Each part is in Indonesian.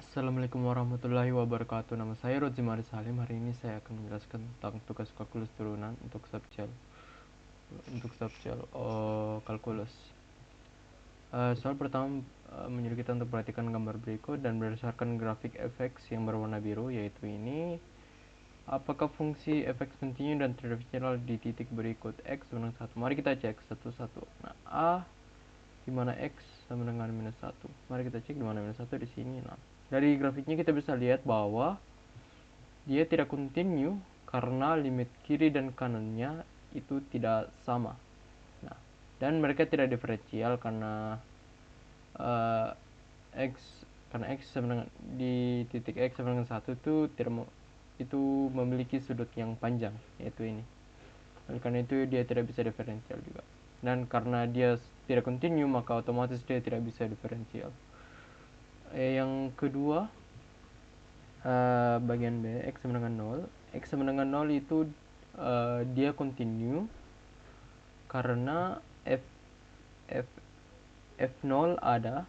Assalamualaikum warahmatullahi wabarakatuh. Nama saya Rozimari Salim. Hari ini saya akan menjelaskan tentang tugas kalkulus turunan untuk kalkulus. Soal pertama menyuruh kita untuk perhatikan gambar berikut dan berdasarkan grafik fx yang berwarna biru, yaitu ini. Apakah fungsi fx kontinu dan tridimensional di titik berikut? X sama dengan 1. Mari kita cek satu-satu. Nah, A di mana X sama dengan minus 1. Mari kita cek di mana minus 1 di sini. Nah, dari grafiknya kita bisa lihat bahwa dia tidak kontinu karena limit kiri dan kanannya itu tidak sama. Nah, dan mereka tidak diferensial karena uh, X sama dengan di titik X sama dengan 1 itu memiliki sudut yang panjang, yaitu ini. Oleh karena itu dia tidak bisa diferensial juga. Dan karena dia tidak kontinu, maka otomatis dia tidak bisa diferensial. Yang kedua, bagian B, X sama dengan 0. X sama dengan 0 itu dia kontinu karena F F0 ada,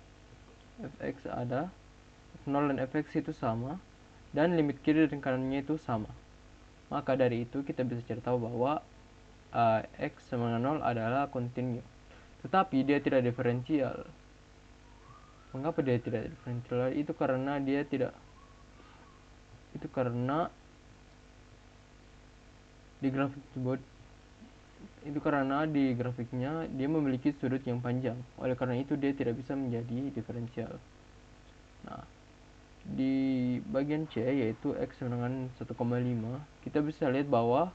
Fx ada, F0 dan Fx itu sama, dan limit kiri dan kanannya itu sama. Maka dari itu kita bisa cari tahu bahwa X sama dengan 0 adalah kontinu. Tetapi dia tidak diferensial. Mengapa dia tidak diferensial? Itu karena di grafik tersebut itu karena di grafiknya dia memiliki sudut yang panjang. Oleh karena itu dia tidak bisa menjadi diferensial. Nah, di bagian C yaitu X dengan 1,5, kita bisa lihat bahwa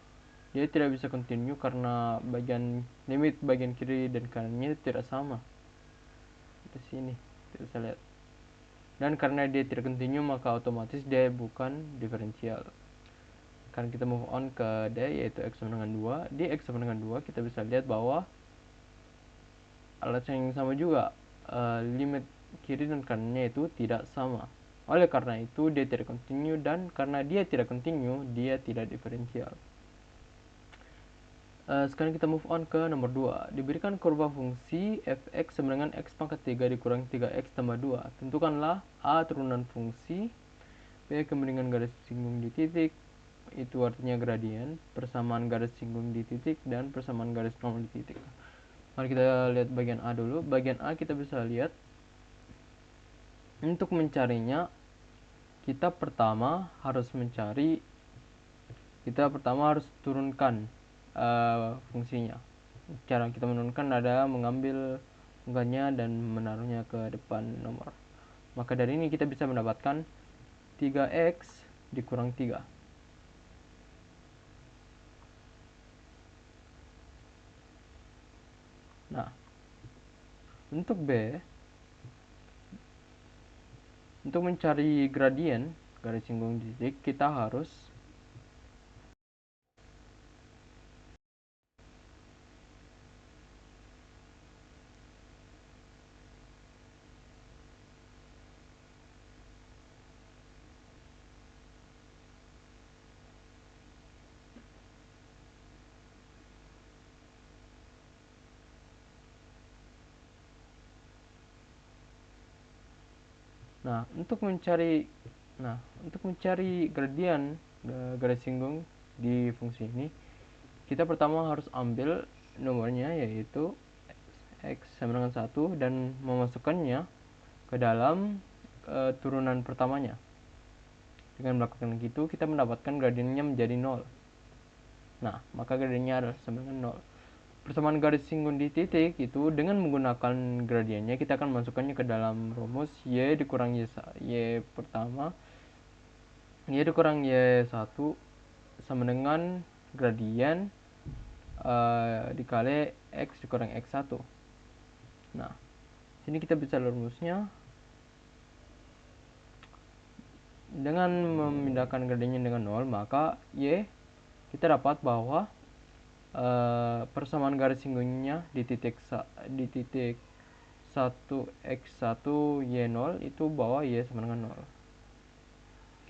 dia tidak bisa kontinu karena limit bagian kiri dan kanannya tidak sama. Di sini kita bisa lihat. Dan karena dia tidak kontinu, maka otomatis dia bukan diferensial. Kan kita move on ke D, yaitu X sama dengan 2. Di X sama dengan 2 kita bisa lihat bahwa alasan yang sama juga, limit kiri dan kanannya itu tidak sama. Oleh karena itu dia tidak kontinu, dan karena dia tidak kontinu dia tidak diferensial. Sekarang kita move on ke nomor 2. Diberikan kurva fungsi fx sama dengan x pangkat 3 dikurangi 3x tambah 2. Tentukanlah A turunan fungsi, B kemiringan garis singgung di titik, itu artinya gradien, persamaan garis singgung di titik, dan persamaan garis normal di titik. Mari kita lihat bagian A dulu. Bagian A kita bisa lihat, untuk mencarinya kita pertama harus turunkan fungsinya. Cara kita menurunkan ada mengambil unggahannya dan menaruhnya ke depan nomor. Maka dari ini kita bisa mendapatkan 3x dikurang 3. Nah, untuk B, untuk mencari gradien garis singgung di titik, kita harus untuk mencari gradien garis singgung di fungsi ini, kita pertama harus ambil nomornya, yaitu x sama dengan 1, dan memasukkannya ke dalam turunan pertamanya. Dengan melakukan gitu, kita mendapatkan gradiennya menjadi 0. Nah, maka gradiennya adalah sama dengan 0. Persamaan garis singgung di titik itu dengan menggunakan gradiennya kita akan masukkannya ke dalam rumus y dikurang y pertama, y dikurang y1 sama dengan gradien dikali x dikurang x1. Nah, sini kita bisa rumusnya dengan memindahkan gradiennya dengan 0, maka y kita dapat bahwa persamaan garis singgungnya di titik 1x1 y0 itu bahwa y sama dengan 0.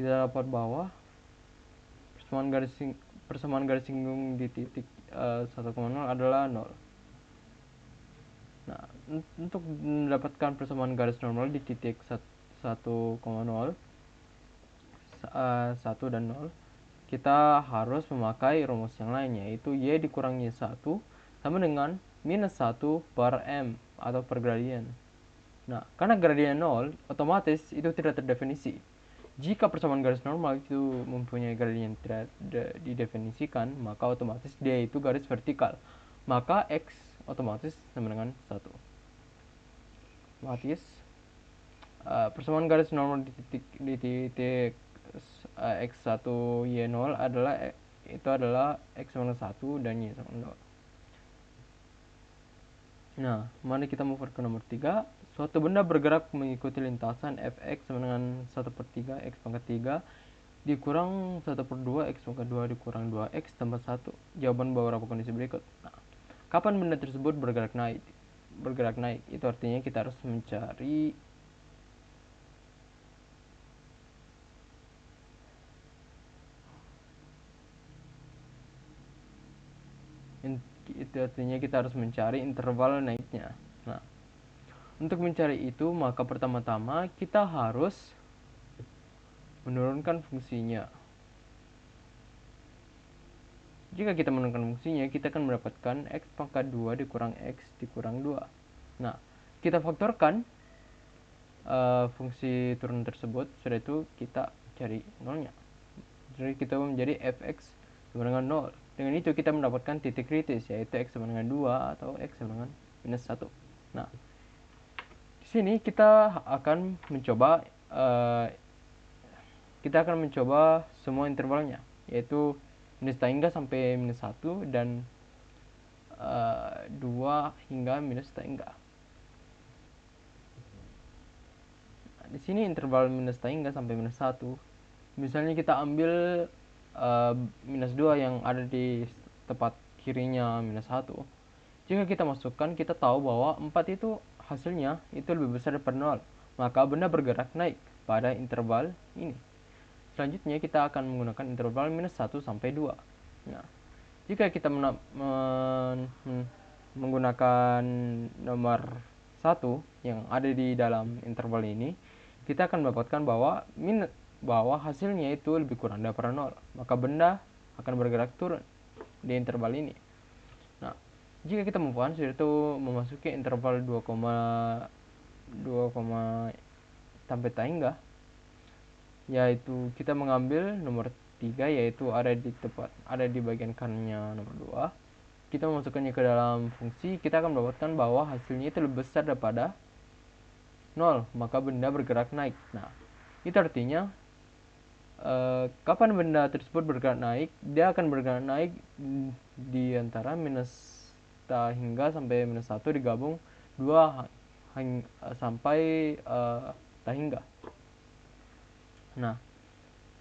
Kita dapat bahwa persamaan garis singgung di titik 1,0 adalah 0. Nah, untuk mendapatkan persamaan garis normal di titik 1,0, 1,0, 1 dan 0, kita harus memakai rumus yang lain, yaitu Y dikurangi 1 sama dengan minus 1 per M atau per gradien. Nah, karena gradien 0, otomatis itu tidak terdefinisi. Jika persamaan garis normal itu mempunyai gradien yang tidak didefinisikan, maka otomatis dia itu garis vertikal. Maka X otomatis sama dengan 1. Otomatis persamaan garis normal di titik X1 Y0 adalah X sama dengan 1 dan Y sama dengan 0. Nah, mari kita move ke nomor 3. Suatu benda bergerak mengikuti lintasan Fx sama dengan 1/3 X pangkat 3 dikurang 1/2 X pangkat 2 dikurang 2X tambah 1. Jawaban beberapa kondisi berikut. Nah, kapan benda tersebut bergerak naik? Bergerak naik, itu artinya kita harus mencari interval naiknya. Nah, untuk mencari itu, maka pertama-tama kita harus menurunkan fungsinya. Jika kita menurunkan fungsinya, kita akan mendapatkan X pangkat 2 dikurang X dikurang 2. Nah, kita faktorkan fungsi turun tersebut, sudah itu kita cari nolnya. Jadi kita menjadi Fx sama dengan 0. Dengan itu kita mendapatkan titik kritis, yaitu X sama dengan 2 atau X sama dengan minus 1. Nah, di sini kita akan mencoba semua intervalnya, yaitu minus hingga sampai minus 1 dan 2 hingga minus hingga. Nah, di sini interval minus hingga sampai minus 1. Misalnya kita ambil minus 2 yang ada di tepat kirinya minus 1. Jika kita masukkan, kita tahu bahwa 4 itu hasilnya itu lebih besar daripada 0. Maka benda bergerak naik pada interval ini. Selanjutnya kita akan menggunakan interval minus 1 sampai 2. Nah, jika kita menggunakan nomor 1 yang ada di dalam interval ini, kita akan mendapatkan bahwa hasilnya itu lebih kurang daripada 0. Maka benda akan bergerak turun di interval ini. Nah, jika kita move on, sudah itu memasuki interval 2, sampai hingga, yaitu kita mengambil nomor 3, yaitu ada di bagian kanannya nomor 2. Kita memasukkannya ke dalam fungsi, kita akan mendapatkan bahwa hasilnya itu lebih besar daripada 0, maka benda bergerak naik. Nah, itu artinya kapan benda tersebut bergerak naik? Dia akan bergerak naik di antara minus hingga sampai minus 1 digabung 2 sampai hingga. Nah,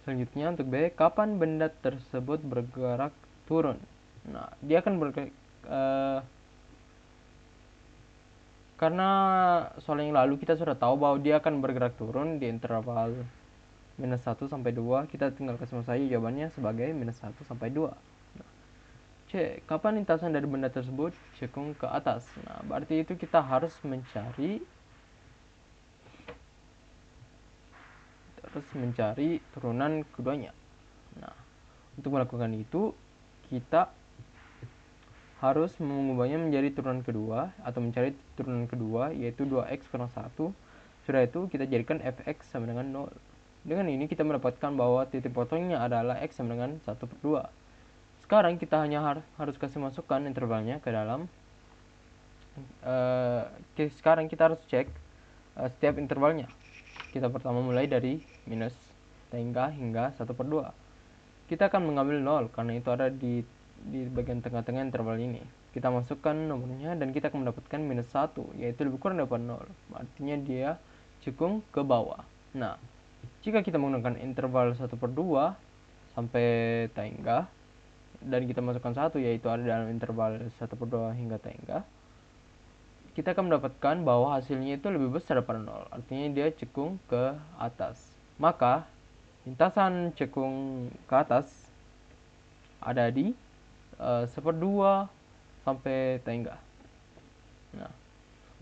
selanjutnya untuk B, kapan benda tersebut bergerak turun? Nah, dia akan bergerak karena soal yang lalu kita sudah tahu bahwa dia akan bergerak turun di interval minus 1 sampai 2. Kita tinggal kasih saja jawabannya sebagai minus 1 sampai 2. Nah, C, kapan lintasan dari benda tersebut cekung ke atas? Nah, berarti itu kita harus mencari turunan keduanya. Nah, untuk melakukan itu, kita harus mengubahnya menjadi turunan kedua atau mencari turunan kedua, yaitu 2x kurang 1. Sudah itu kita jadikan fx sama dengan 0. Dengan ini kita mendapatkan bahwa titik potongnya adalah x sama dengan 1/2. Sekarang kita hanya harus kasih masukkan intervalnya ke dalam. Sekarang kita harus cek setiap intervalnya. Kita pertama mulai dari minus hingga 1/2. Kita akan mengambil 0 karena itu ada di bagian tengah-tengah interval ini. Kita masukkan nomornya dan kita akan mendapatkan minus 1, yaitu lebih kurang daripada 0. Artinya dia cekung ke bawah. Nah, jika kita menggunakan interval 1/2 sampai hingga dan kita masukkan 1, yaitu ada dalam interval 1/2 hingga hingga, kita akan mendapatkan bahwa hasilnya itu lebih besar daripada 0. Artinya dia cekung ke atas. Maka lintasan cekung ke atas ada di 1/2 sampai hingga. Nah,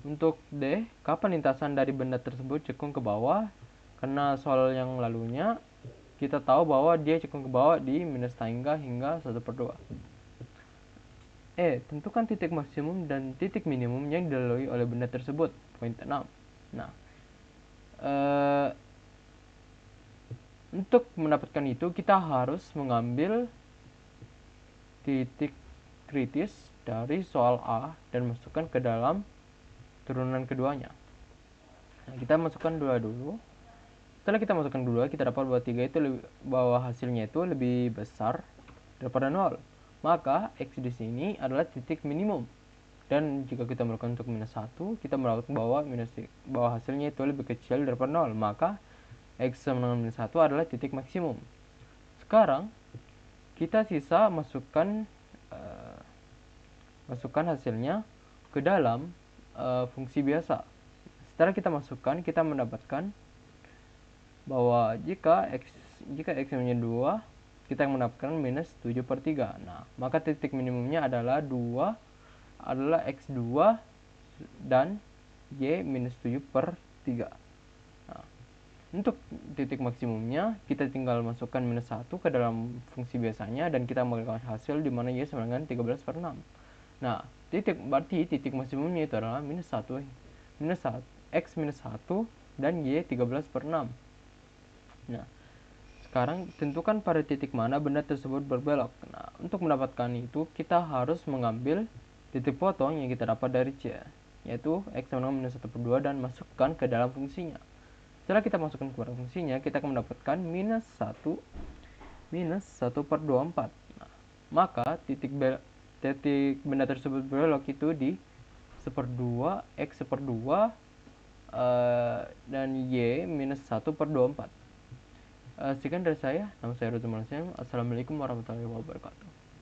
untuk D, kapan lintasan dari benda tersebut cekung ke bawah? Karena soal yang lalunya kita tahu bahwa dia cenderung ke bawah di minus hingga 1/2. Tentukan titik maksimum dan titik minimum yang dilalui oleh benda tersebut. Poin 6. Nah, untuk mendapatkan itu kita harus mengambil titik kritis dari soal A dan masukkan ke dalam turunan keduanya. Nah, kita masukkan 2 dulu. Setelah kita masukkan 2, kita dapat bahwa 3 itu bahwa hasilnya itu lebih besar daripada 0. Maka X di sini adalah titik minimum. Dan jika kita melakukan untuk minus 1, kita mendapatkan bahwa hasilnya itu lebih kecil daripada 0. Maka X sama dengan minus 1 adalah titik maksimum. Sekarang kita sisa masukkan hasilnya ke dalam fungsi biasa. Setelah kita masukkan, kita mendapatkan bahwa jika X menjadi 2, kita mendapatkan minus 7/3. Nah, maka titik minimumnya adalah X2 dan Y minus 7/3. Nah, untuk titik maksimumnya, kita tinggal masukkan minus 1 ke dalam fungsi biasanya dan kita mendapatkan hasil di mana Y sama dengan 13/6. Nah, berarti titik maksimumnya itu adalah X minus 1 dan Y 13/6. Nah, sekarang tentukan pada titik mana benda tersebut berbelok. Nah, untuk mendapatkan itu kita harus mengambil titik potong yang kita dapat dari C, yaitu X sama dengan minus 1/2 dan masukkan ke dalam fungsinya. Setelah kita masukkan ke dalam fungsinya, kita akan mendapatkan minus 1/24. Nah, maka titik benda tersebut berbelok itu di 1/2 X/2 dan Y minus 1/24. Sekian dari saya. Nama saya Ruzul Malasem. Assalamualaikum warahmatullahi wabarakatuh.